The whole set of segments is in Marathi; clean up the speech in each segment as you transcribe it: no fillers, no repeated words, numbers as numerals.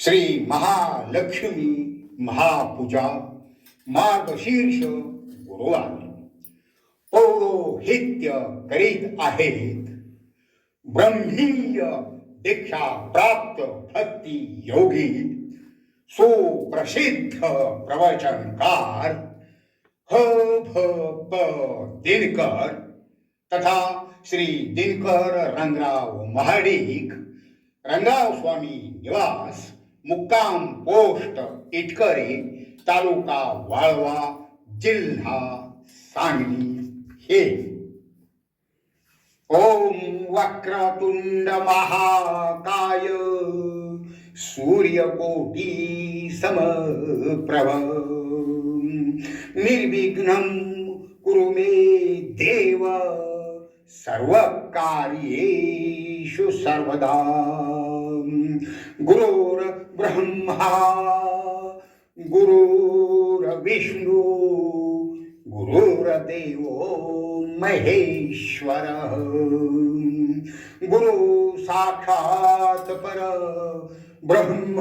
श्री महालक्ष्मी महापूजा मार्गशीर्ष गुरुवार पौरोहित्य करीत आहेत ब्रह्मीय दीक्षा प्राप्त भक्ती योगी सुप्रसिद्ध प्रवचनकार ह भ प दिनकर तथा श्री दिनकर रंगराव महाडिक रंगराव स्वामी निवास मुक्काम पोस्ट इटकरी तालुका वाळवा जिल्हा सांगली हे ओम वक्रतुंड महाकाय सूर्यकोटी समप्रभ निर्विघ्नं कुरु मे देव सर्वकार्येषु सर्वदा गुरुर् ब्रह्मा गुरुर्विष्णु गुरुर्देवो महेश्वरः गुरु साक्षात् पर ब्रह्म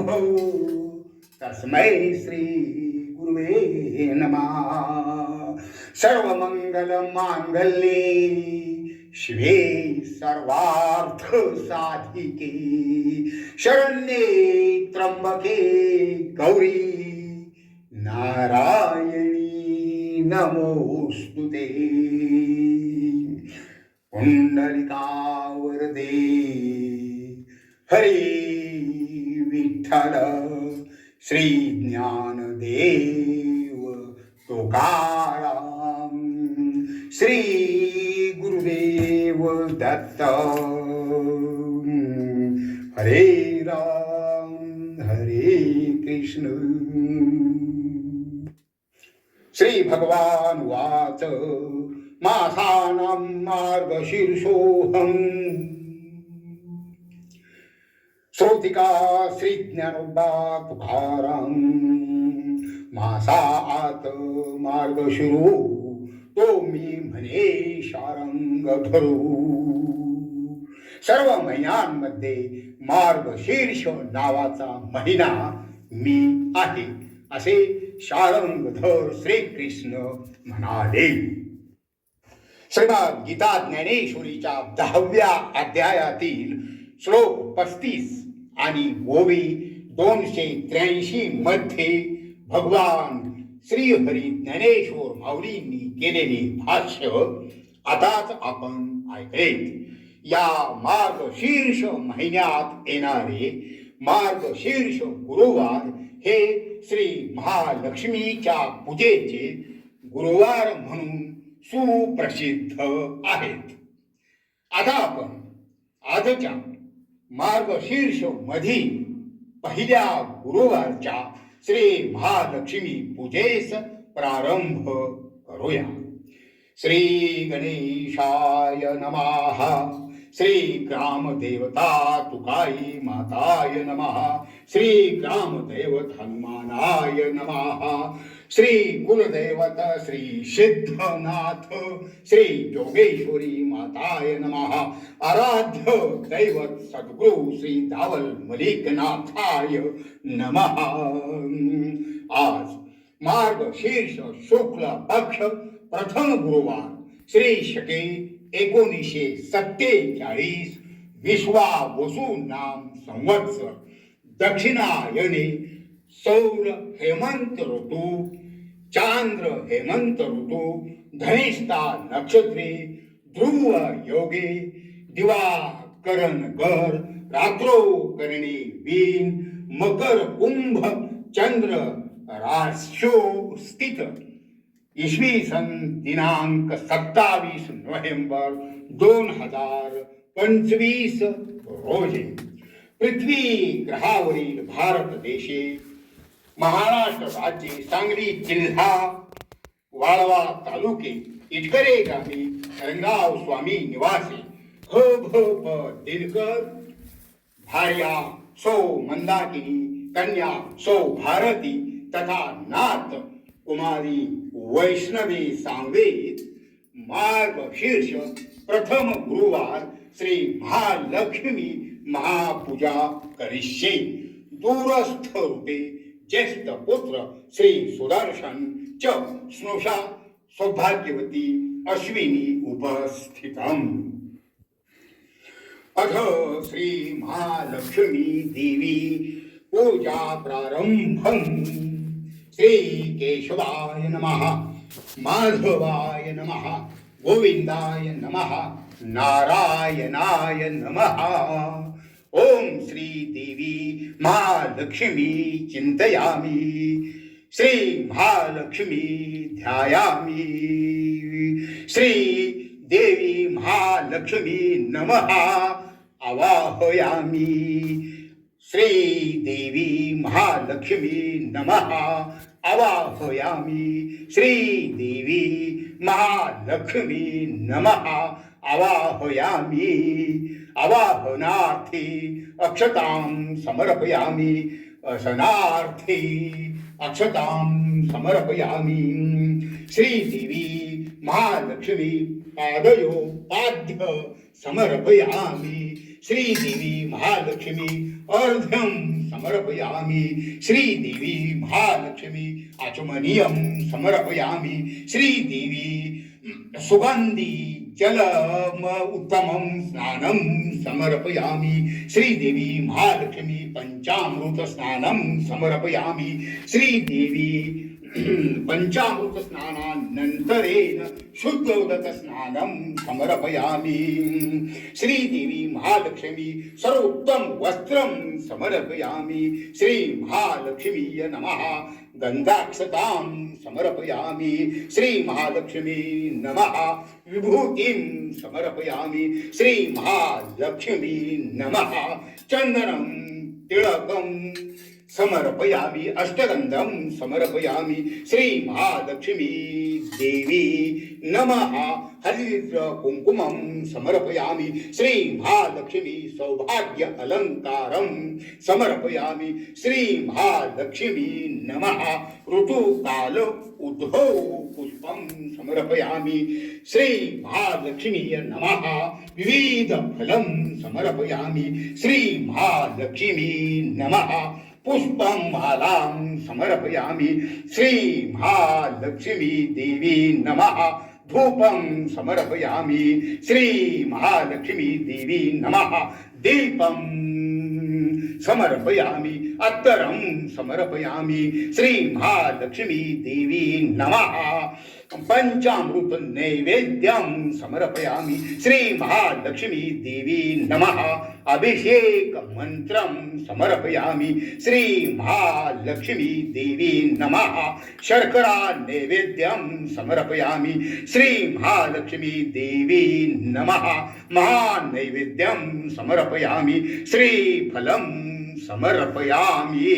तस्मै श्री गुरुवे नमः सर्वमंगल मांगल्ये शिवे सर्वार्थ साधिके शरण्ये त्र्यंबके गौरी नारायणी नमोस्तुते पुंडलिकावरदे हरे विठ्ठल श्री ज्ञानदेव तुकाराम श्री गुरुदेव दत्त हरे राम हरे कृष्ण श्री भगवान वाच मासानां मार्गशीर्षोऽहम् श्रोतिका श्री ज्ञानोबा तुकाराम मासात मार्गशीरू तो मी म्हणे शारंग धरू सर्व महिन्यांमध्ये मार्गशीर्ष नावाचा महिना मी आहे असे शारंगधर श्रीकृष्ण म्हणाले. श्रीमद गीता ज्ञानेश्वरीच्या 10व्या अध्यायातील श्लोक 35 आणि ओवी 283 मध्ये भगवान श्री हरी ज्ञानेश्वर माऊलींनी केलेले भाष्य आताच आपण ऐकलेत. या मार्गशीर्ष महिन्यात येणारे मार्गशीर्ष गुरुवार हे श्री महालक्ष्मीच्या पूजेचे गुरुवार म्हणून सुप्रसिद्ध आहेत. आता आपण आजच्या मार्गशीर्ष मधील पहिल्या गुरुवारच्या श्री महालक्ष्मी पूजेस प्रारंभ करूया. श्री गणेशाय नमः. श्री ग्रामदेवता तुकाई माताय नमः. श्री ग्रामदैवत हनुमानाय नमः. श्री कुलदैवत श्री सिद्धनाथ श्री योगेश्वरी माताय नमः. आराध्य दैवत सद्गुरु श्री दावल मलिकनाथाय नमः. आज मार्गशीर्ष शुक्ल पक्ष प्रथम गुरुवार श्री शके 1947 विश्वावसु नाम संवत्सर दक्षिणायने सौर हेमंत ऋतू चांद्र हेमंत ऋतू धनिष्ठा नक्षत्रे ध्रुव योगे दिवाकरण कर रात्रो करणे वीन मकर कुंभ चंद्र राष्ट्रो स्थित इसवी सन दिनांक 27 नोव्हेंबर 2025 रोजी पृथ्वी ग्रहावरील भारत देशे महाराष्ट्र राज्य सांगली जिल्हा वाळवा तालुके इटकरे गावी रंगाव स्वामी निवासी ह भ प दिनकर भार्या सौ मंदाकिनी कन्या सौ भारती तथा नात कुमारी वैष्णवी सांवेद मार्गशीर्ष प्रथम गुरुवार श्री महालक्ष्मी महापूजा करिष्ये दूरस्थ रूपे ज्येष्ठ पुत्र श्री सुदर्शन च स्नुषा सौभाग्यवती अश्विनी उपस्थितम् अथ श्री महालक्ष्मी देवी पूजा प्रारंभम श्री केशवाय नमः माधवाय नमः गोविंदाय नमः नारायणाय नमः ओम श्री देवी महालक्ष्मी चिंतयामि श्री महालक्ष्मी ध्यायामि श्री देवी महालक्ष्मी नमः आवाहयामि श्री देवी महालक्ष्मी नमः आवाहयामि श्री देवी महालक्ष्मी नमः आवाहयामि आवाहनार्थी अक्षतां समर्पयामि असनार्थी अक्षतां समर्पयामि श्री देवी महालक्ष्मी पादयो पाद्य समर्पयामि श्री देवी महालक्ष्मी अर्घ्यं समर्पयामि श्री देवी महालक्ष्मी आचमनीयं समर्पयामि श्री देवी सुगंधी जलम उत्तमं स्नानं समर्पयामि श्री देवी महालक्ष्मी पंचामृत स्नानं समर्पयामि श्री देवी पंचामृत स्नानानंतरेण शुद्धोदक स्नानं समर्पयामि श्री देवी महालक्ष्मी सर्वोत्तम वस्त्रं समर्पयामि श्री महालक्ष्मीय नमः गंधाक्षतां समर्पयामि श्री महालक्ष्मी नमः विभूतिं समर्पयामि श्री महालक्ष्मी नमः चंदनं तिलकं समर्पयामि अष्टगंधं समर्पयामि श्री महालक्ष्मी देवी नमः हरिद्र कुंकुमं समर्पयामि श्री महालक्ष्मी सौभाग्य अलंकारं समर्पयामि श्री महालक्ष्मी नमः ऋतुकाल उद्भव पुष्पं समर्पयामि श्री महालक्ष्मी नमः विविध फलं समर्पयामि श्री महालक्ष्मी नमः पुष्पं मालां समर्पयामि श्री महालक्ष्मी देवी नमः धूपं समर्पयामि श्री महालक्ष्मी देवी नमः दीपं समर्पयामि अत्तरं समर्पयामि श्री महालक्ष्मी देवी नमः पंचामृत नैवेद्यं समर्पयामि श्री महालक्ष्मी देवी नमः अभिषेक मंत्रं समर्पयामि श्री महालक्ष्मी देवी नमः शर्करा नैवेद्यं समर्पयामि श्री महालक्ष्मी देवी नमः महानैवेद्यं समर्पयामि श्री फलं समर्पयामि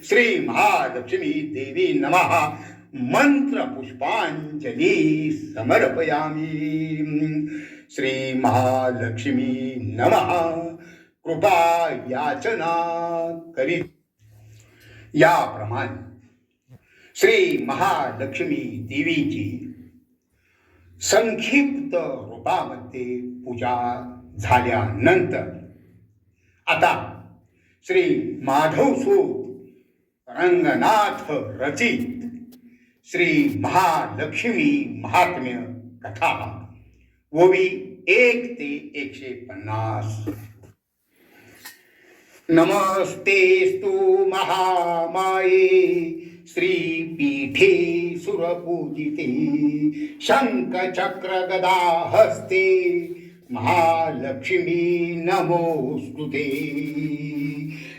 श्री महालक्ष्मी देवी नमः मंत्र पुष्पांजलि समर्पयामि श्री महालक्ष्मी नमः कृपा याचना करी याप्रमाणे श्री महालक्ष्मी देवीची संक्षिप्त रूपामध्ये पूजा झाल्यानंतर आता श्री माधवसूत रंगनाथ रचित श्री महालक्ष्मी महात्म्य कथा ओवी 1 ते 150 नमस्तेस्तु महामाये श्रीपीठे सुरपूजिते शंखचक्र गदा हस्ते महालक्ष्मी नमोस्तुते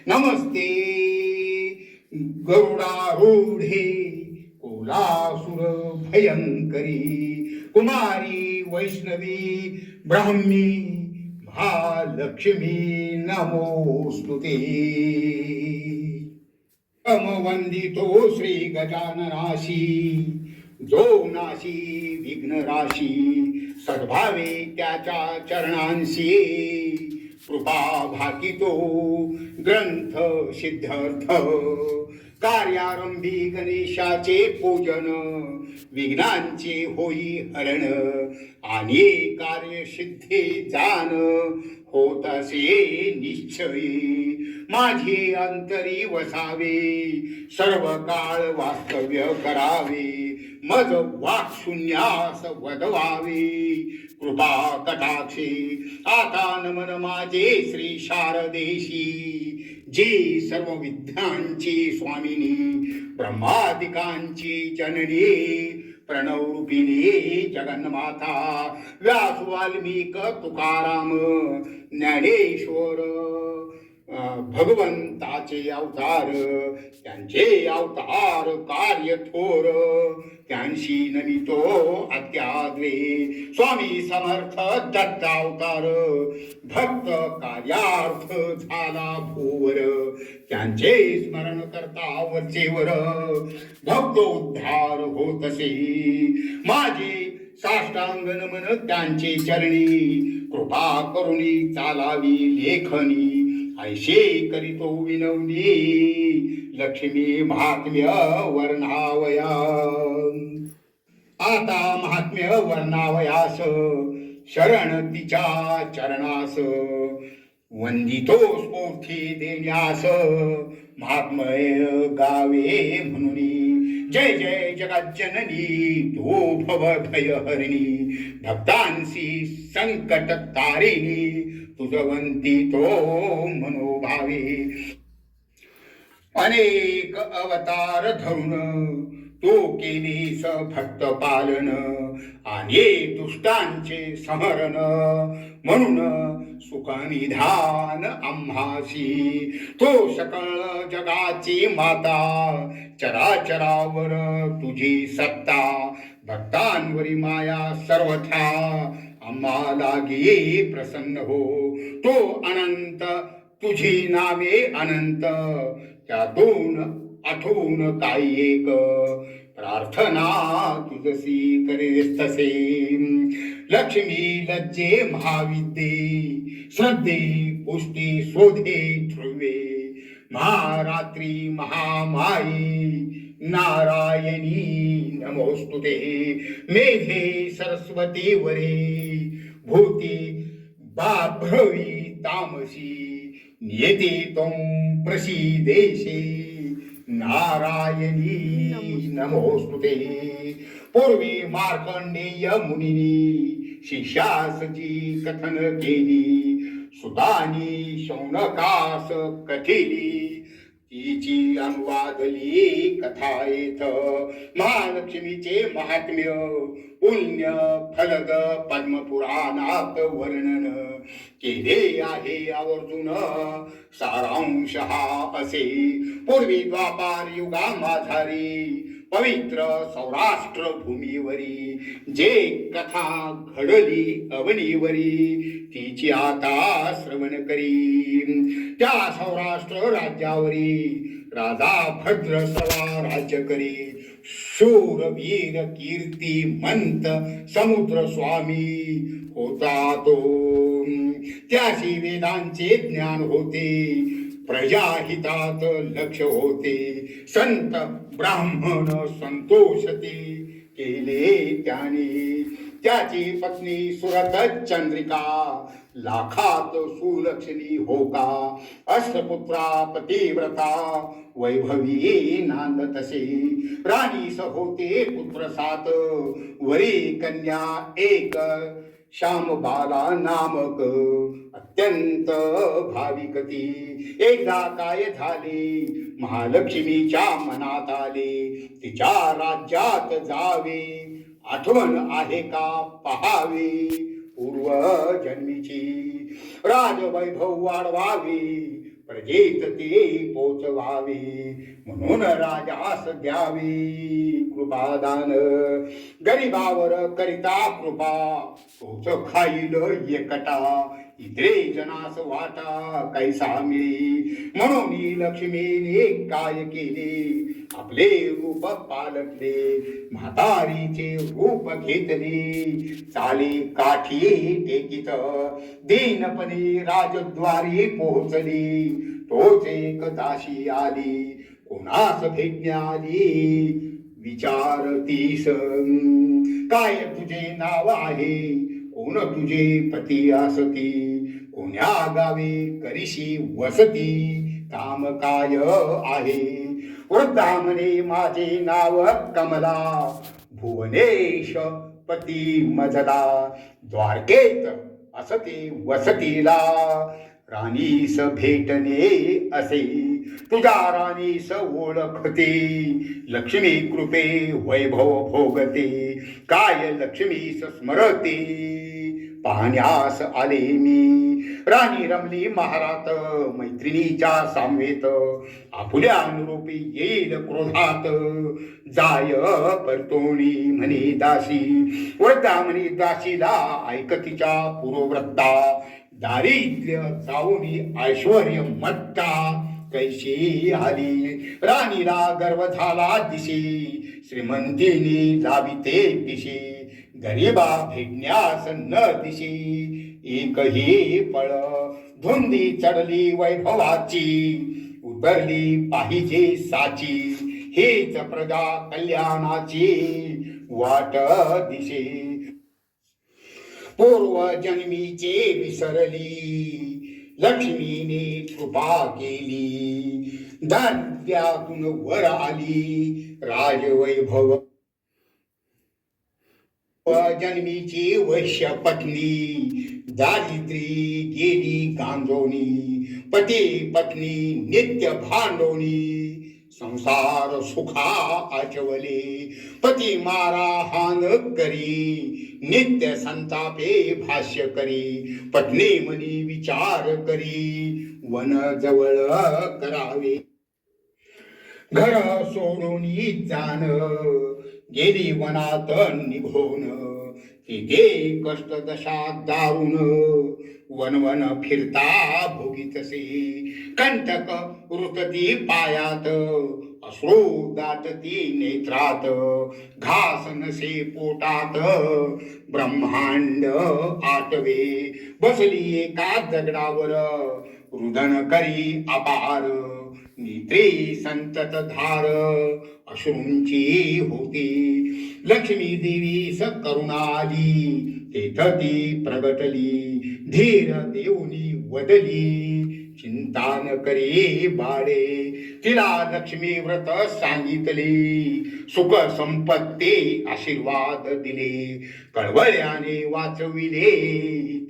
नमस्ते गरुडारूढे कोलासुर भयंकरी कुमारी वैष्णवी ब्राह्मी महालक्ष्मी नमोस्तुते. वंदितो श्री गजाननाशी जो नाशी विघ्न राशी सद्भावे त्याच्या चरणांशी कृपा भाकितो ग्रंथ सिद्धार्थ कार्यारंभी गणेशाचे पूजन विघ्नांचे होई हरण आणि कार्यसिद्धी जाण होत असे निश्चयी माझे अंतरी वसावे सर्व काळ वास्तव्य करावे मज वाक शून्यास वदवावे कृपा कटाक्षे आता नमन माझे श्री शारदेशी जी सर्व विद्यांची स्वामिनी ब्रह्मादिकांची जननी प्रणवरूपिणी जगन्माता व्यास वाल्मिक तुकाराम ज्ञानेश्वर भगवंताचे अवतार त्यांचे अवतार कार्य थोर त्यांशी नमितो अत्याद्रे स्वामी समर्थ दत्त अवतार भक्त कार्यार्थ झाला भूवर त्यांचे स्मरण करता वरचेवर भक्त उद्धार होत असे माझे साष्टांग नमन त्यांचे चरणी कृपा करुणी चालावी लेखनी ऐशे करीतो विनवनी लक्ष्मी महात्म्य वर्णावया. आता महात्म्य वर्णावयास शरण तिच्या चरणास वंदितो स्फूर्ती देण्यास महात्मय गावे म्हणून जय जय जगज्जननी तू भव भय हरिणी भक्तांसी संकट तारिणी तुझवंती तो मनोभावे. अनेक अवतार धरून तू केलीस भक्त पालन आणि दुष्टांचे समरण म्हणून सुखनिधान आम्हासी तो सकळ जगाची माता चराचरावर तुझी सत्ता भक्तांवरी माया सर्वथा आम्हा लागी प्रसन्न हो तो अनंत तुझी नामे अनंत त्यातून आठवून काही एक प्रार्थना तुझसी करेस तसे लक्ष्मी लज्जे महाविद्ये श्रद्धे पुष्टी शोधे ध्रुवे महारात्री महामाई नारायणी नमोस्तुते मेघे सरस्वती वरे भूती बाभ्रवी तामसी नियते त्वं प्रसीदेशे नारायणी नमोस्तुते. पूर्वी मार्कंडेय मुनिनी शिष्यासजी कथन केली सुतानी शौनकास कथिली तिची अनुवादली कथा येथ महालक्ष्मीचे महात्म्य पुण्य फलद पद्मपुराणात वर्णन केले आहे आवर्जून सारांश हा असे. पूर्वी द्वापार युगा माझारी पवित्र सौराष्ट्र भूमीवरी जे कथा घडली अवनीवरी तिची आता श्रवण करी. त्या सौराष्ट्र राज्यावरी राजा भद्र सवा राज्य करी शूरवीर कीर्ती मंत समुद्र स्वामी होता तो. त्याशी वेदांचे ज्ञान होते प्रजाहितात लक्ष होते संत ब्राह्मण संतोषते केले त्याने. त्याची पत्नी सुरत चंद्रिका लाखात सुलक्षणी हो का अष्टपुत्रा पतिव्रता वैभवी नांद तसे राणीस होते पुत्र सात वरी कन्या एक श्यामबाला नामक अत्यंत भाविकती. एकदा काय झाले महालक्ष्मीच्या मनात आले तिच्या राज्यात जावे आठवण आहे का पहावे पूर्व जन्मीची राजवैभव वाढवावे प्रजेत ते पोचवावे, म्हणून राजास द्यावी कृपादान. गरीबावर करिता कृपा, तोच खाईल एकटा, इतरे जनास वाटा कैसा मिळी. म्हणून लक्ष्मीने काय केले, आपले रूप पालटले, म्हातारीचे रूप घेतले, चाले काठी टेकीत, दीनपणे राजद्वारी पोहोचली. तोच एक दासी आली, कोणास भेटण्याआली, विचारतीस काय तुझे नाव आहे, कोण तुझे पती असती, कोण्या गावी करीशी वसती, काम काय आहे. वृद्धा म्हणे माझे नाव कमला, भुवनेश पती मजला, द्वारकेत असते वसतीला, राणीस भेटणे असे, तुझ्या राणीस ओळखते, लक्ष्मी कृपे वैभव भोगते, काय लक्ष्मीस स्मरते, पाहण्यास आले मी. राणी रमली महारात, मैत्रिणीच्या सामवेत, आपुल्या अनुरूपी येईल क्रोधात, जाय परतोणी म्हणे दासी. वृद्धा म्हणे दासीला ऐकतीच्या पूर्वव्रता, दारिद्र्य जाऊनी ऐश्वर्य मट्टा, कैशी आली. राणीला गर्व झाला दिशी, श्रीमंतीनी जाविते दिशी, गरीबा भेटण्यास न दिशी, एकही पळ. धुंदी चढली वैभवाची, उतरली पाहिजे साची, हेच प्रजा कल्याणाची वाट दिशे. पूर्व जन्मीचे विसरली, लक्ष्मीने कृपा केली, दारिद्र्यातून वर आली, राजवैभव. जन्मीची वैश्य पत्नी, दारिद्री गेली गांजोनी, पती पत्नी नित्य भांडोनी, संसार सुखा आचवले, पती मारा हान करी, नित्य संतापे भाष्य करी, पत्नी मनी विचार करी, वन जवळ करावे. घर सोडून जाण, गेली वनात निघून, तिथे कष्ट दशा दारुण, वनवन फिरता भोगीतसे, कंटक रुतती पायात, अश्रू दाटती नेत्रात, घास नसे पोटात, ब्रह्मांड आटवे, बसली एका दगडावर, रुदन करी अपार, नेत्री संतत धार अश्रूंची होती. लक्ष्मी देवी करुणाली, तेथ ती प्रगटली, धीर देऊनी वदली, चिंता न करी बाळे. तिला लक्ष्मी व्रत सांगितले, सुख संपत्ती आशीर्वाद दिले, कळवळ्याने वाचविले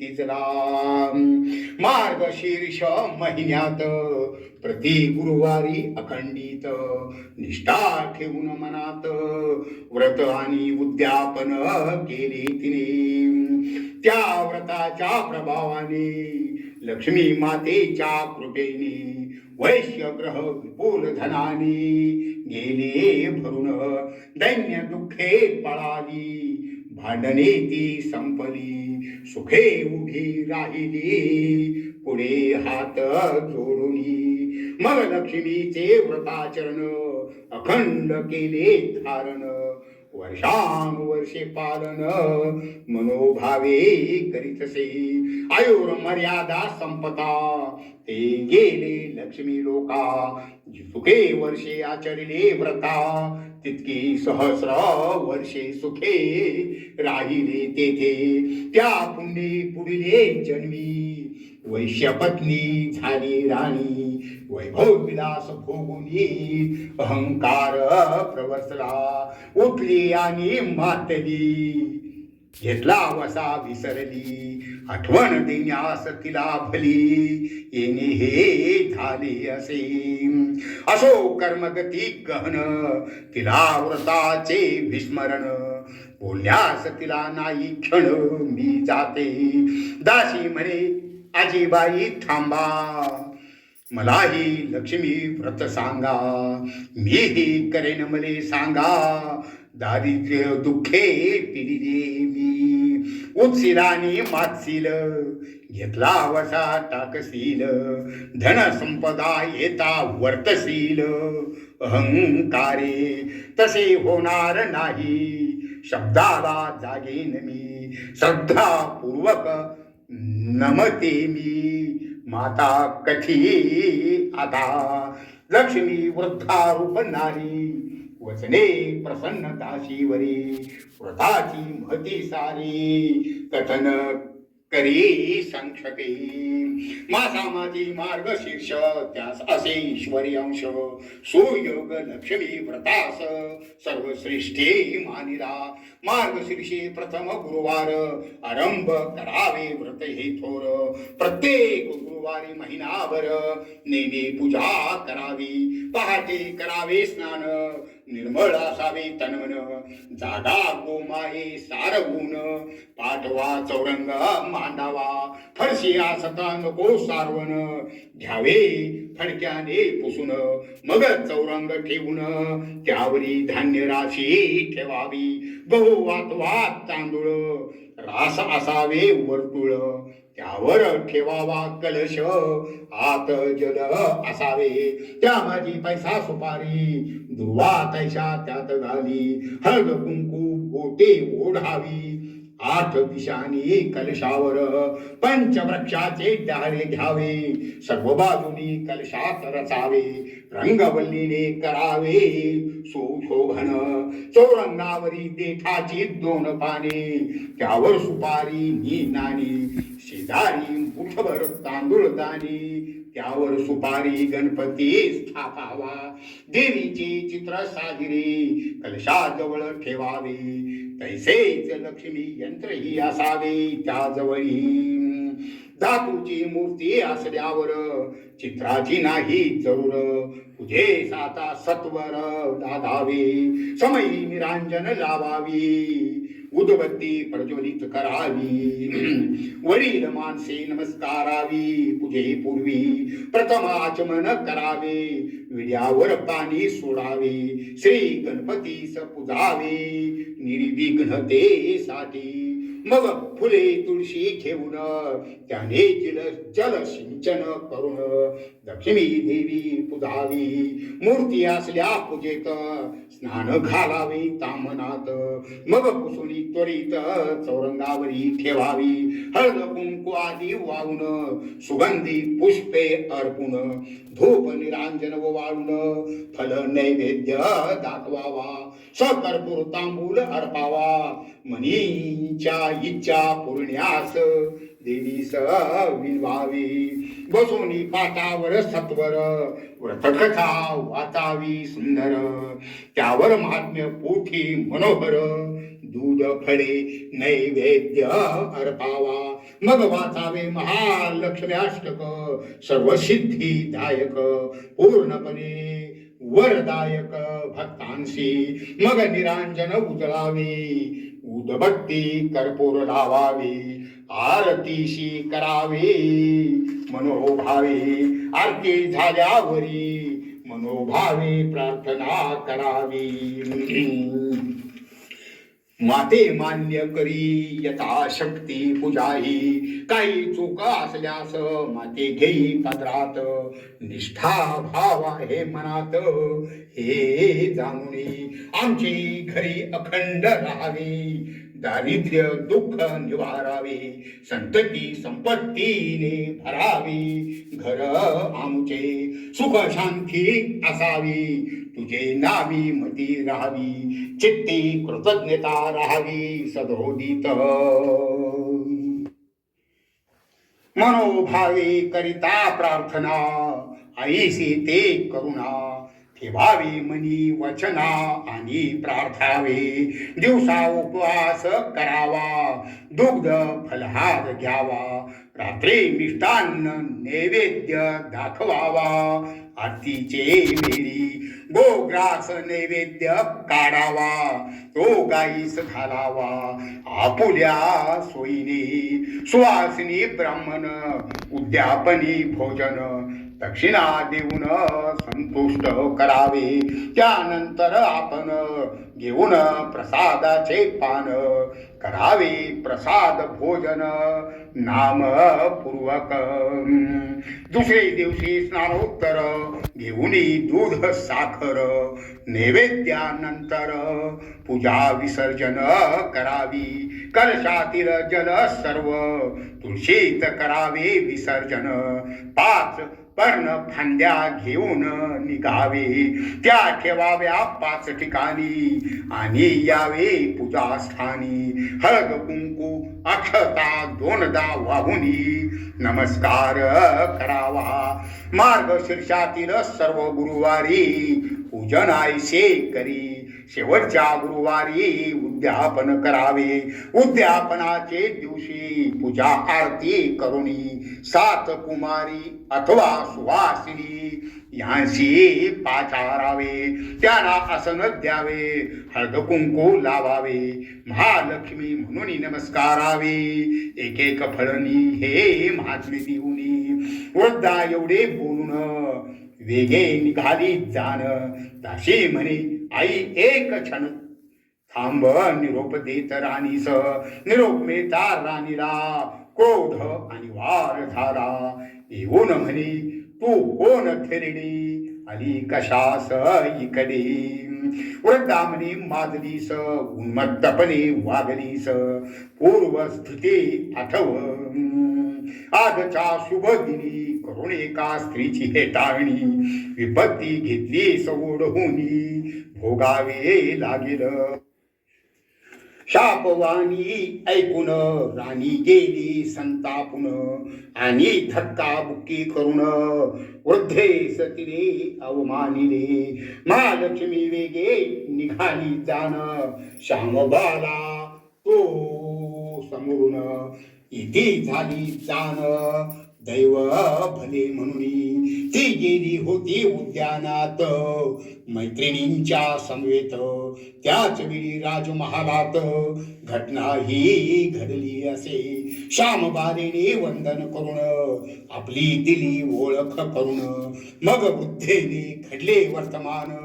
तिजला. मार्गशीर्ष महिन्यात प्रति गुरुवारी अखंडित, निष्ठा ठेवून मनात व्रत आणि उद्यापन केले तिने. त्या व्रताच्या प्रभावाने, लक्ष्मी मातेच्या कृपेने, वैश्यग्रह विपुल धनाने गेले भरून, दैन्य दुःखे पळाली, भांडणे ती संपली, सुखे उभी राहिली, पुढे हात जोडुनी. मग लक्ष्मीचे व्रताचरण अखंड केले धारण, वर्षानुवर्षे पालन मनोभावे करीतसे. आयुर मर्यादा संपता, ते गेले लक्ष्मी लोका, सुखे वर्षे आचरिले व्रता, तितकी सहस्र वर्षे सुखे राहिले तेथे. त्या पुण्य पुढिले जन्मी, वैश्यपत्नी झाली राणी, वैभव विलास भोगुनी, अहंकार प्रवसला, उठली आणि मातली, घेतला वसा विसरली, आठवण देण्यास तिला भली, येणे हे झाले असे. असो कर्मगती गहन, तिला व्रताचे विस्मरण, बोलण्यास तिला नाही क्षण मी जाते. दासी म्हणे आजीबाई थांबा, मलाही लक्ष्मी व्रत सांगा, मीही करेन मले सांगा, दारिद्र्य दुःखे पिरिले मी, उत्सिलानी मातसील, घेतला वसा टाकसील, धन संपदा येता वर्तसील, अहंकारे तसे होणार नाही, शब्दाला जागेन मी, श्रद्धापूर्वक नमते मी, माता कठी आता, लक्ष्मी वृद्धा रूप नारी, वचने प्रसन्नताशीवरी, व्रताची महती सारी, कथन करी संक्षते, मासामाची मार्गशीर्ष त्यास असे ईश्वरी अंश, सुयोग लक्ष्मी व्रतास सर्वश्रेष्ठी मानिला, मार्गशीर्षे प्रथम गुरुवार आरंभ करावे व्रत हे थोर, प्रत्येक गुरुवारी महिनाभर नेहमी पूजा करावी, पहाटे करावे स्नान, निर्मळ असावे तनमन, जागा गोमाये सारवून, पाठवा चौरंग मांडावा, फरशी आसता नको सारवण, घ्यावे फडक्याने पुसून, मग चौरंग ठेवून, त्यावरी धान्य राशी ठेवावी, गहू वात तांदूळ, रास असावे वर्तुळ, त्यावर ठेवावा कलश, आत जल असावे, त्या माझी पैसा सुपारी, दुर्वा तैशा त्यात घाली, हळद कुंकू बोटे ओढावी, 8 दिशांनी कलशावर पंचवृक्षाचे डहाळे घ्यावे, सर्व बाजूनी कलशात रचावे, रंगवल्लीने करावे सुशोभन, चौरंगावरी देठाची 2 पाने, त्यावर सुपारी नी नाणी, शेजारी मुठभर तांदूळ दाणी, त्यावर सुपारी गणपती स्थापावा, देवीचे चित्र साजिरे कलशाजवळ ठेवावे, तैसेच लक्ष्मी यंत्रही असावे त्याजवळी, धातूची मूर्ती असल्यावर चित्राची नाही जरूर, पूजेस आता सत्वर लागावे, समयी निरांजन लावावी, उदबत्ती प्रज्वलित करावी, वडील माणसे नमस्कारावी, पूजेपूर्वी प्रथम आचमन करावे, विड्यावर पाणी सोडावे, श्री गणपतीस पूजावे निर्विघ्नतेसाठी, मग फुले तुळशी घेऊन त्याने जल सिंचन करून लक्ष्मी देवी पूजावी, मूर्ती असल्या पूजेत स्नान घालावे तामनात, मग पुसुनी त्वरित चौरंगावरी ठेवावी, हळद कुंकू आदी वाहून, सुगंधी पुष्पे अर्पून, धूप निरांजन वाळून, फल नैवेद्य दाखवावा, सकर्पूर तांबूल अर्पावा, मनीच्या इच्छा पूर्ण्यास देवीस विनवावी, बसोनी पाटावर सत्वर व्रतकथा वाचावी सुंदर, त्यावर महात्म्य पोथी मनोहर, दूध फळे नैवेद्य अर्पावा, मग वाचावे महालक्ष्म्याष्टक, सर्व सिद्धिदायक पूर्णपणे वरदायक भक्तांशी, मग निरांजन उजळावे, उदबत्ती कर्पूर लावावी, आरतीशी करावे मनोभावे, आरती झाल्यावरी मनोभावे प्रार्थना करावी, माते मान्य करी यथाशक्ती पूजाही, काही चूक असल्यास माते घेई पदरात, निष्ठा भाव आहे मनात हे जाणून, आमची घरी अखंड राहावी, दारिद्र्य दुःख निवारावे, संतती संपत्तीने भरावी, घर आमचे सुख शांती असावी, तुझे नावी मती राहावी, चित्ती कृतज्ञता राहावी सदोदित, मनोभावे करिता प्रार्थना, आईसी ते करुणा, ठेवावी मनी वचना आणि प्रार्थावे, दिवसा उपवास करावा, दुग्ध फलहार घ्यावा, रात्री मिष्टान्न नैवेद्य दाखवावा, आरतीचे वेळी गोग्रास नैवेद्य काढावा, तो गाईस घालावा, आपुल्या सोयीने सुवासिनी ब्राह्मण उद्यापनी भोजन, दक्षिणा देऊन संतुष्ट करावे. त्यानंतर आपण घेऊन प्रसादाचे पान करावे. प्रसाद भोजन नामपूर्वक. दुसरे दिवशी स्नानोत्तर घेऊन दूध साखर नैवेद्यानंतर पूजा विसर्जन करावी. कलशातील जल सर्व तुळशीत करावे विसर्जन. 5 पर्ण फांद्या घेऊन निघावे. त्या ठेवाव्या 5 ठिकाणी आणि यावे पूजास्थानी. हळद कुंकू अक्षता 2दा वाहुनी नमस्कार करावा. मार्गशीर्षातील सर्व गुरुवारी पूजनायसे करी. शेवटच्या गुरुवारी उद्यापन करावे. उद्यापनाचे दिवशी पूजा आरती करुणी 7 कुमारी अथवा सुवासिनी यांशी पाचारावे. त्यांना आसन द्यावे. हळद कुंकू लावावे. महालक्ष्मी म्हणून नमस्कारावे. एक फळनी हे महात्मे देऊनी. वृद्धा एवढे बोलून वेगे निघाली जाण. दाशी म्हणे आई एक क्षण थांब. निरोप देत राणीस. निरोप मिळता राणीला क्रोध आणि वार झाला. येऊन म्हणे तू कोण थेरडी आली कशास इकडे. वृद्धा म्हणे माजलीस उन्मत्तपणे वागलीस. पूर्वस्थिती आठव. आजच्या शुभ दिनी करून एका स्त्रीची हेटाळणी. विपत्ती घेतली सवड होनी भोगावे लागेल. शापवाणी ऐकून राणी गेली संतापून. आणि धक्का बुक्की करून वृद्धे सतीने अवमानिले. महालक्ष्मी वेगे निघाली जाण. श्यामबाला तो समोरून इथे झाली जाण. दैव भले म्हणून ती गेली होती उद्यानात मैत्रिणींच्या समवेत. त्याच वेळी राजमहालात घटना ही घडली असे. श्यामबालेने वंदन करून आपली दिली ओळख करून मग वृद्धेने घडले वर्तमान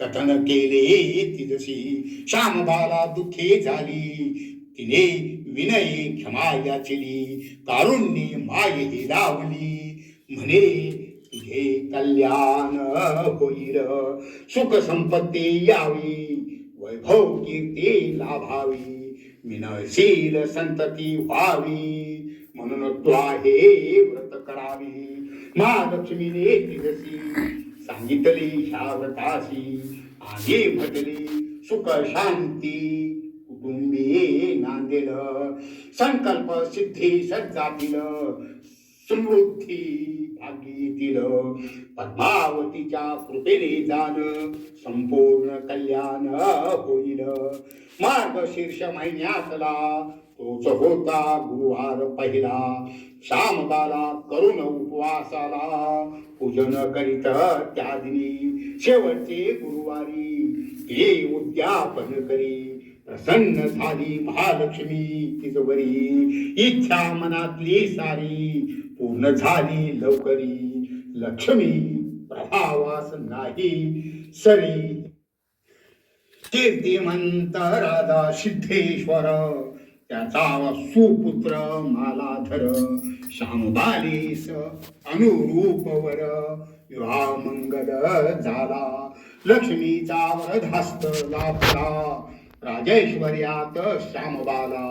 कथन केले तिजशी. श्यामबाला दुःखी झाली. तिने विनय क्षमा याचिली. कारुण्य माये लावली. म्हणे तुझे कल्याण होईल. सुख संपत्ती यावी. वैभव कीर्ती लाभावी. विनयशील संतती व्हावी. म्हणून तुला हे व्रत करावे. महालक्ष्मीने तिजशी सांगितली ह्या व्रताशी. आणि म्हटली सुख शांती कुटुंबी नांदेल. संकल्प सिद्धी सज्जातील. समृद्धी भागीतील. पद्मावतीच्या कृपेने जाण संपूर्ण कल्याण होईल. मार्गशीर्ष महिन्यातला तोच होता गुरुवार पहिला. श्यामबाला करून उपवासाला पूजन करीत त्या दिनी. शेवटचे गुरुवारी ते उद्यापन करी. प्रसन्न झाली महालक्ष्मी तिजवरी. इच्छा मनातली सारी पूर्ण झाली लवकरी. लक्ष्मी प्रभावास नाही सरी. कीर्तिमंत राधा सिद्धेश्वर त्याचा सुपुत्र मालाधर. श्यामबालेस अनुरूपवर विवाह मंगल झाला. लक्ष्मीचा वरदहस्त लाभला. राजेश्वर्यात श्यामबाला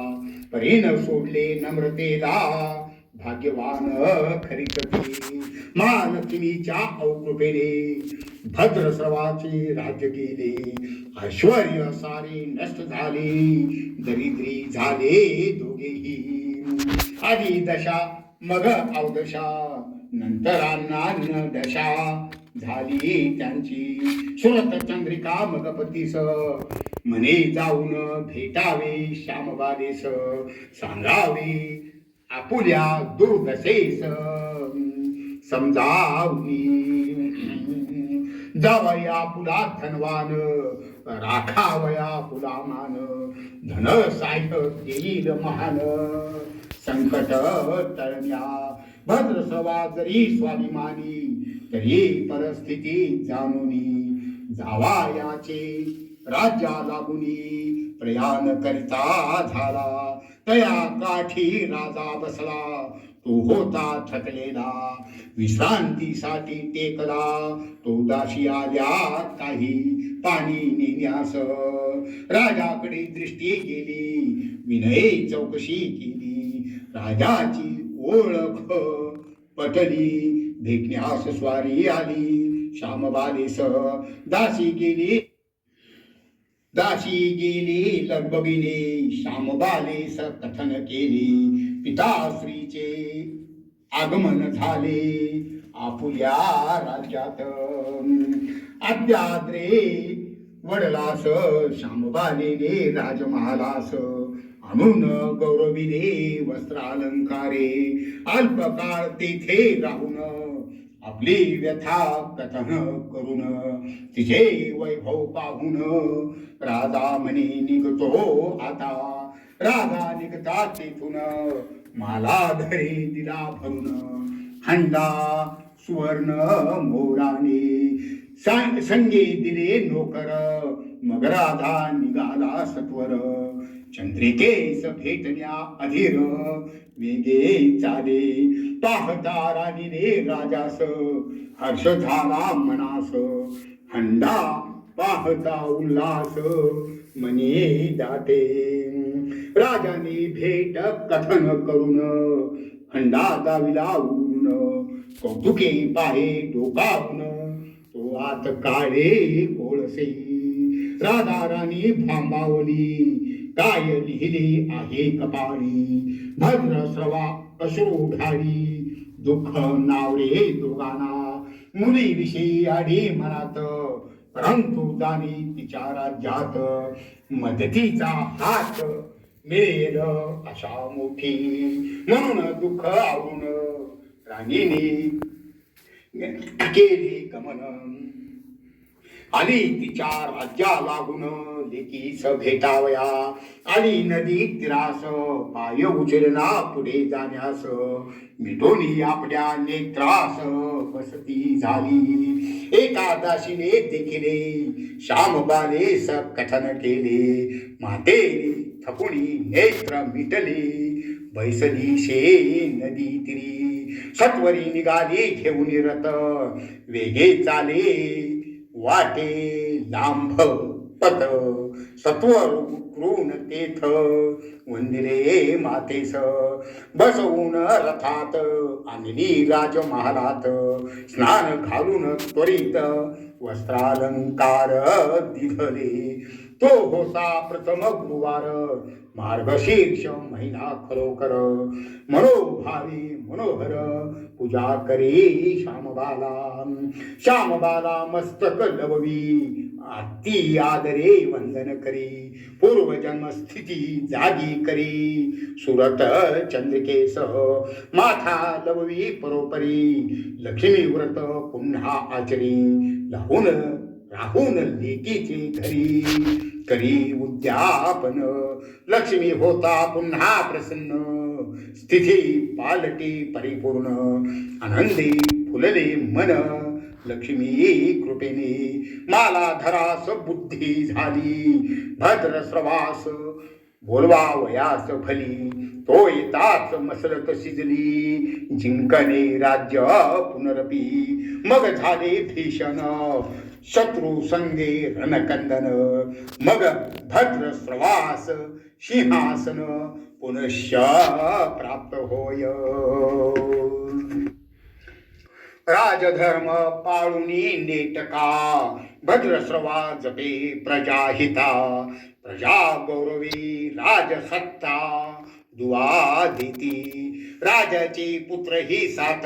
परीन सोडले नम्रतेला. भाग्यवान खरीकती. महालक्ष्मीच्या अवकृपेने भद्रस्रवाचे राज्य गेले. ऐश्वर्य सारे नष्ट झाले. दरिद्री झाले दोघेही. आधी दशा मग अवदशा. नंतरांना दशा झाली त्यांची. सुरत चंद्रिका मग पतीस. म्हणे जाऊन भेटावे श्यामबालेस. सांगावे आपुल्या दुर्दशेस. समजावनी जावया पुला धनवान. राखावया पुला मान. धन साह्य देईल महान. संकट टळण्या भद्रसवा जरी स्वाभिमानी. तरी परिस्थिती जाणूनी जावा याचे राज्या लागुनी प्रयाण करिता झाला. तया काठी राजा बसला, तो होता थकलेला. विश्रांतीसाठी टेकला, तो दासी आल्या काही पाणी नेण्यास. राजाकडे दृष्टी गेली, विनयी चौकशी केली. राजाची ओळख पटली, भेटण्यास स्वारी आली. श्यामबालेस दासी गेली लगबगिनी. श्यामबालेस कथन केली, पिताश्रीचे आगमन झाले आपुल्या राज्यात. अद्याद्रे वडलास श्यामबालेने राजमहालास. आणून गौरविले वस्त्रालंकारे. अल्पकाळ तेथे राहून आपली व्यथा कथन करून. तिचे वैभव पाहून राजा म्हणे निघतो आता. राजा निघता तेथून माला घरी दिला भरून. हंडा सुवर्ण मोराने संगे दिले नोकर. मग राजा निघाला सत्वर. चंद्रिकेस भेटण्या अधीर वेगे चाले. पाहता राणीने राजास हर्ष झाला मनास. हंडा पाहता उल्हास मने दाटे. राजाने भेट कथन करून हंडा दाविला उडून. कौतुके पाहे डोकावून तो आत काळे कोळसे. राधा राणी भांबावली, काय लिहिले आहे कपाळी. भद्र स्रवा अश्रू ढाळी, दुःख नावरे दोघांना. मुलीविषयी आडी मनात, परंतु जाणी तिच्या राज्यात. मदतीचा हात मिळेल अशा मोठी, म्हणून दुःख आवरून राणीने केले गमन. आली तिच्या राज्या लागून लेकीस भेटावया. आली नदी तीरास, पाय उचलना पुढे जाण्यास. मिटोनी आपल्या नेत्रास वसती झाली. एका दासीने देखिले श्यामबालेस कथन केले. मातेने थकुणी नेत्र मिटले, बैसली शे नदी तिरी. सत्वरी निघाली घेऊन रथ, वेगे चाले वाटे लांब पत. सत्वर उतरून तेथ वंदिले मातेस. बसवून रथात आणली राजमहालात. स्नान घालून त्वरित वस्त्रालंकार दिधले. तो होता प्रथम गुरुवार, मार्गशीर्ष महिना खरोखर. मनोभावी मनोहर पूजा करी श्यामबाला. श्यामबाला मस्तक लववी, अति आदरे वंदन करी. पूर्वजन्म स्थिती जागी करी. सुरत चंद्रिकेस माथा लववी परोपरी. लक्ष्मी व्रत पुन्हा आचरी. राहून लेकीचे घरी करी उद्यापन. लक्ष्मी होता पुन्हा प्रसन्न, स्थिती पालटी परिपूर्ण. आनंदी फुलले मन लक्ष्मी कृपेने. माला धरास बुद्धी झाली, भद्र श्रवास बोलवा वयास भली. तो येताच मसलत शिजली, जिंकणे राज्य पुनरपी. मग झाले भीषण शत्रू संगे रणकंदन. मग भद्र श्रवास सिंहासन पुनश्च प्राप्त होय. राजधर्म पाळुनी नेटका, भद्रश्रवा जपे प्रजाहिता. प्रजा गौरवी राजसत्ता दुवा देती. राजाचे पुत्र ही सात,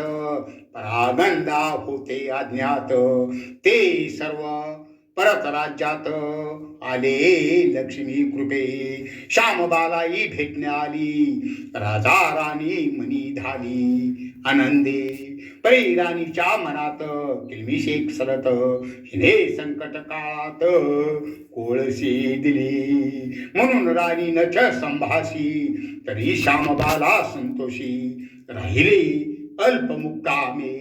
परागंदा होते अज्ञात. ते सर्व परत राज्यात आले लक्ष्मी कृपे. श्यामबालाई भेटण्या आली, राजा राणी मनी धाली. आनंदे परी राणीच्या मनात, किलमिशेक सरत हिने संकट काळात कोळशी दिली. म्हणून राणी नच संभाषी, तरी श्यामबाला संतोषी. राहिले अल्प मुक्कामे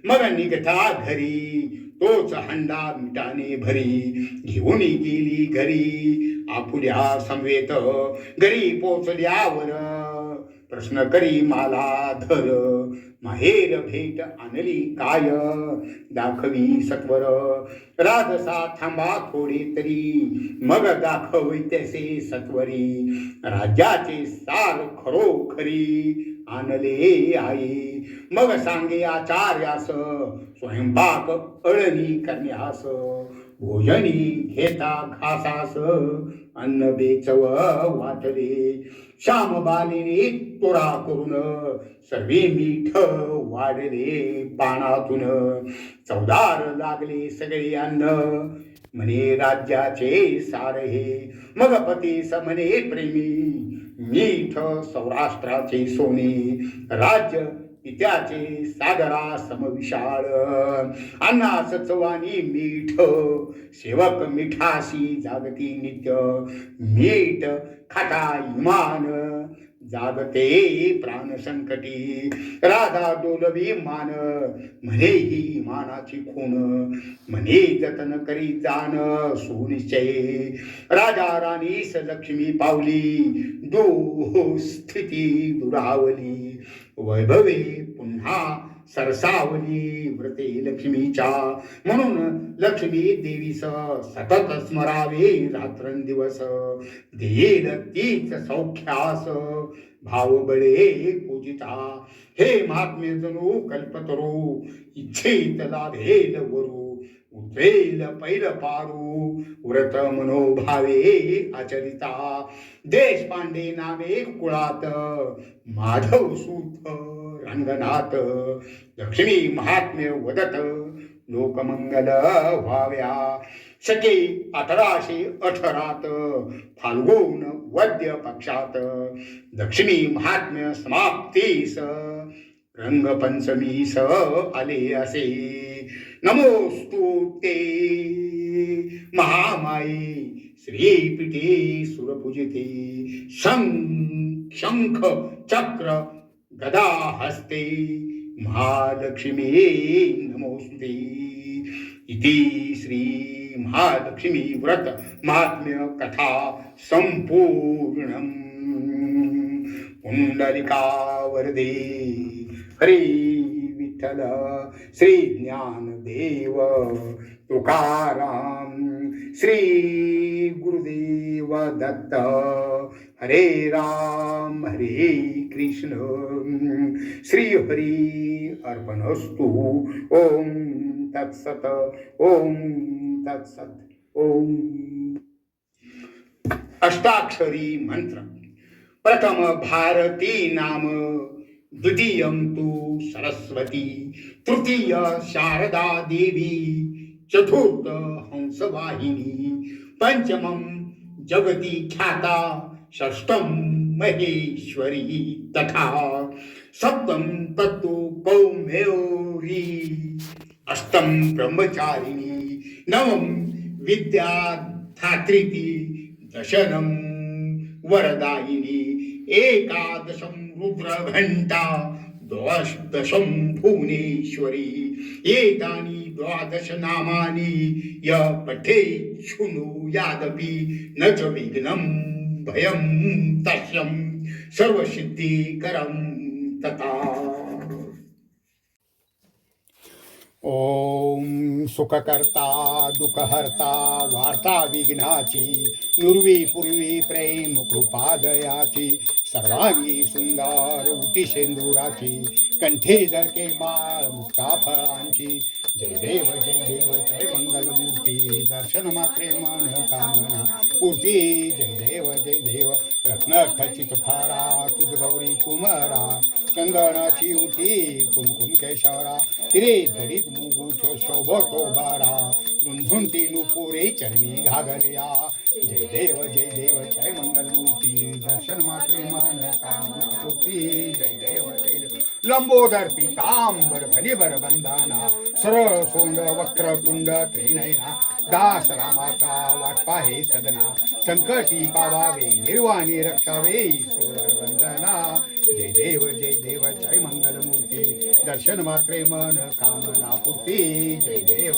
मग निघता घरी तोच हंडा मिठाने भरी घेऊन गेली घरी आपुल्या समवेत घरी पोचल्यावर प्रश्न करी मला धर माहेर भेट आणली काय दाखवी सत्वर राजसा थांबा थोडे तरी मग दाखवी तसे सत्वरी राज्याचे सार खरोखरी आणले आई मग सांगे आचार्यास स्वयंपाक अळणी करण्यास भोजनी घेता घासास अन्न बेचव वाटले श्याम बालिनी तोरा करून सर्वे मीठ वाढले पानातून चवदार लागले सगळे अन्न म्हणे राज्याचे सार हे मग पतीस म्हणे प्रेमी मीठ सौराष्ट्राचे सोने राज्य पित्याचे सागरा समविशाळ अन्नास चवानी मीठ सेवक मिठाशी जागती नित्य मीठ खाता इमान जागते प्राण संकटी राधा डोलवी मान म्हणे ही मानाची खून म्हणे जतन करी जाण सुनिश्चय राजा राणीस लक्ष्मी पावली स्थिती दुरावली वैभवे पुन्हा सरसावली व्रते लक्ष्मीच्या म्हणून लक्ष्मी देवीस सतत स्मरावे रात्रंदिवस देईल तीच सौख्यास भाव बळे पूजिता हे महात्म्य जणू कल्पतरू इच्छित लाभेल वरू उतरेल पैल पारू व्रत मनोभावे आचरिता देशपांडे नावे कुळात माधव सूत रंगनाथ लक्ष्मी महात्म्य वदत लोकमंगल व्हाव्या शके 1818 फाल्गुन वद्य पक्षात लक्ष्मी महात्म्य समाप्तीस रंगपंचमीस आले असे नमोस्तु ते महामाई श्रीपीठे सुरपूजिते शंख चक्र गदा हस्ते महालक्ष्मी नमोस्तुते इति श्री महालक्ष्मी व्रत महात्म्य कथा संपूर्णम पुंडलिका वरदे हरी विठ्ठल श्री ज्ञानदेव तुकाराम श्री गुरुदेव दत्त हरे राम हरे कृष्ण श्री हरी अर्पणस्तु ओम तत्सत ओम तत्सत ओम अष्टाक्षरी मंत्र प्रथम भारती नाम द्वितीयं तु सरस्वती तृतीय शारदा देवी चतुर्थ हंसवाहिनी पंचमं जगती ख्याता षष्ठं महेश्वरी तथा सप्तम तत्तु कौमेरी अष्टम ब्रह्मचारिणी नवम विद्याधात्रीति दशनम वरदायिनी एकादशम रुद्रघंटा द्वादशम भुवनेश्वरी एतानि द्वादश नामानि य पठेत् शृणुयादपि न च विघ्नं भयं तस्यं सर्वसिद्धिकरं तथा। ओम सुखकर्ता दुःखहर्ता वार्ता विघ्नाची नुर्वी पूर्वी प्रेम कृपा दयाची सर्वांगी सुंदर उटी शेंदुराची कंठे जळके बाळ मुक्ता फळांची जय देव जय मंगलमूर्ती दर्शन मात्रे मन कामना पूर्ती जय देव रत्न खचित फारा तुझ गौरी कुमारा चंदनाची उठी कुमकुम केशरा हिरे जडीत मुगुचो शोभतो बारा रुंझुंटी नुपुरे चरणी घागरया जय देव जय मंगलमूर्ती दर्शन मात्रे मन कामना पूर्ती जय देव लंबोदर पीतांबर भलिबर बंधाना सरळ सोंड वक्र तुंड त्रिनयना दास रामाचा वाट पाहे सदना संकटी पावावे निर्वाणी रक्षावे ईश्वर वंदना. जय देव जय मंगलमूर्ती. दर्शन मात्रे मन कामना पूर्ती. जय देव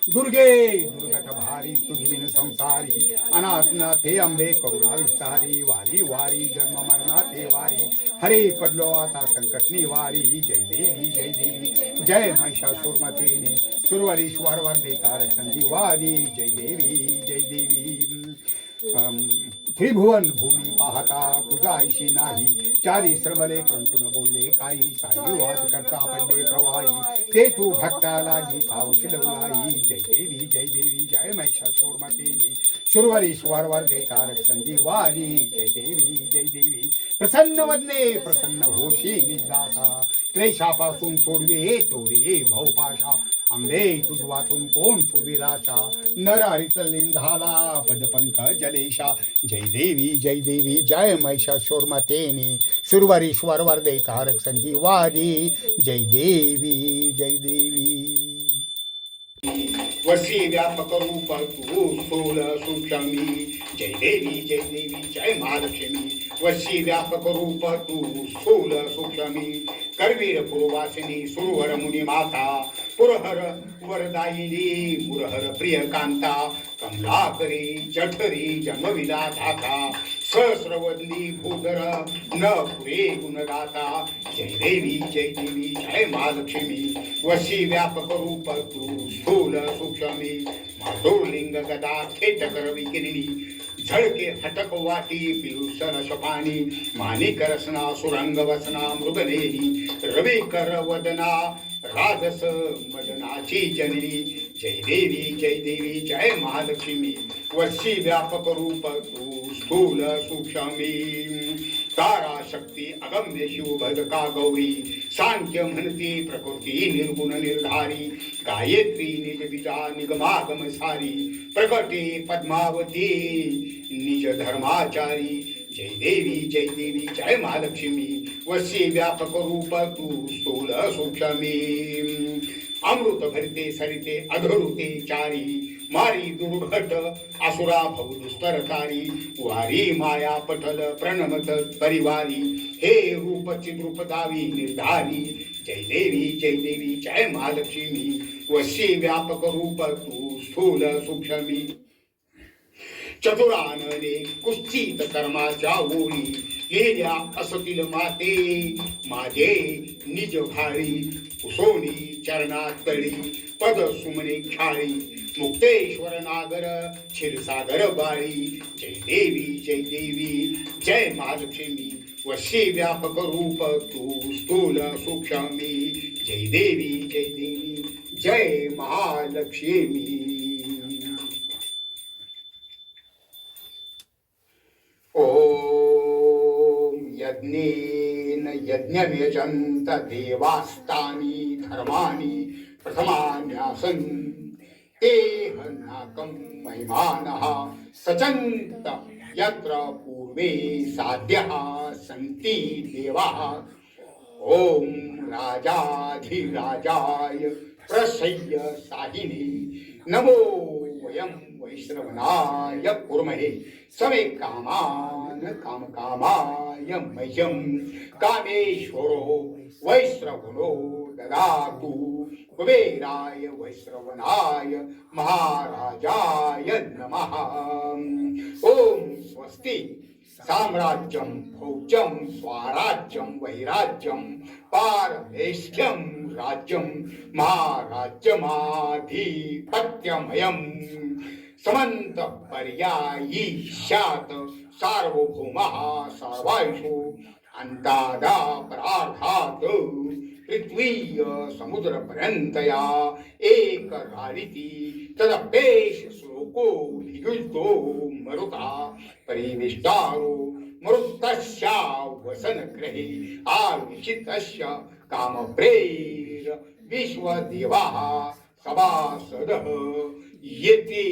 दुर्गे दुर्गट भारी तुझविन संसारी. अनाथ नाथे अंबे करुणा विस्तारी. वारी वारी जन्म मरणाते वारी. हरे पडलो आता संकट निवारी. जय देवी जय महिषासुरमर्दिनी. सुरवरीश्वर वंदिता संजीवारी. जय देवी त्रिभुवन भूमी पाहता तुझा ऐशी नाही. चारी श्रमले परंतु न बोलले काही. साई वाद करता पडले प्रवाही. ते तू भक्ता लागी पाव शिलवलाई. जय देवी जय महिषासुरमर्दिनी. सुरवरीश्वर वरदेतारक संजीवानी. जय देवी प्रसन्न वदने प्रसन्न होशी निदासा. क्लेशापासून सोडवे तोडे भवपाशा. अंबे तुझ वाचून कोण पुरविलाशा. नर हरित लिंधाला पदपंकज जलेशा. जय देवी जय महिषासुरमर्दिनी. सुरवरीश्वर वरदे तारक संजीवानी. जय देवी वसी व्यापक रूप तू स्थूल सूक्ष्मी. जय देवी जय महालक्ष्मी. वसी व्यापक रूप तू स्थूल सूक्ष्मी. करवीर पूर्वासिनी सुरवर मुनी माता. पुरहर वरदायिनी मुरहर प्रिय कांता. कमलाकरी जठरी जन्मविधाता. सहस्रवदनी भूधर न पुरे गुणगाता. जय देवी जय महालक्ष्मी. वसी व्यापक रूप तू स्थूल सूक्ष्मी. माधुर्लिंग गदा खेटकर विकिरिणी. झळके हटक वाटी पियुषन शपानी. माणिक रसना सुरंग वसना मृगनेही. रविकर वदना राजस मदनाची जननी. जय देवी जय महालक्ष्मी. वशी व्यापक रूप तू स्थूल सूक्ष्मी. तारा शक्ती अगम्य शिवभद्रका गौरी. सांख्य म्हणती प्रकृती निर्गुण निर्धारी. गायत्री निज बीजा निगमागम सारी. प्रकटे पद्मावती निज धर्माचारी. जय देवी जय महालक्ष्मी. वशी व्यापक रूप तू स्थूल सूक्ष्मी. अमृत भरते सरिते अधरुते चारी. मारी दुर्घट असुरा भव दुस्तरकारी. वारी माया पटल प्रणमत परिवारी. हे रूप चिद्रूप दावी निर्धारी. जय देवी जय महालक्ष्मी. वशी व्यापक रूप तू स्थूल सूक्ष्मी. चतुरानने कुस्तीत कर्माच्या ओळी. लिहिल्या असतील माते माझे निज भारी. कुसोनी चरणात तळी पद सुमने ख्याळी. मुक्तेश्वर नागर क्षीरसागर बाळी. जय देवी जय महालक्ष्मी. वशी व्यापक रूप तू स्थूल सूक्ष्मी. जय देवी जय महालक्ष्मी. ओम यज्ञेन यज्ञव्यजन्त देवास्तानि धर्माणि प्रथमान्यासन्. तेह नाकं महिमानः सचन्त यत्र पूर्वे साध्यः सन्ति देवाः. ओम राजाधिराजाय प्रसह्य साहिने. नमो वयं वैश्रवणाय कुर्महे. समे कामान कामकामाय मह्यं. कामेश्वरो वैश्रवणो ददातु. कुबेराय वैश्रवणाय महाराजाय नमः. ओम स्वस्ति. साम्राज्यं भोज्यं स्वाराज्यं वैराज्यं पारमेष्ठ्यं राज्यं महाराज्यमाधिपत्यमयं. समन्त पर्यायी स्यात् सार्वभौमः सर्वायुषु. अन्तादा परार्थात् पृथ्वीय समुद्रपर्यन्तया एकरारिति. तदपेश श्लोको विगुल्तो मरुता परिविष्टारो. मरुतस्या वसनग्रहे आविशितस्य कामप्रेर विश्वदेवाः सभासदः येति.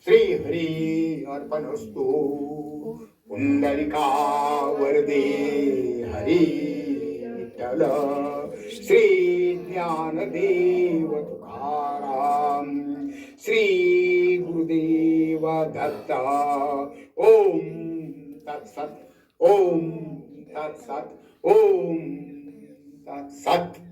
श्रीहरि अर्पणस्तु. पुंडलिका वरदे हरी विठ्ठल. श्री ज्ञानदेव तुकाराम. श्री गुरुदेव दत्त. ओम तत्सत. ओम तत्सत. ओम तत्सत.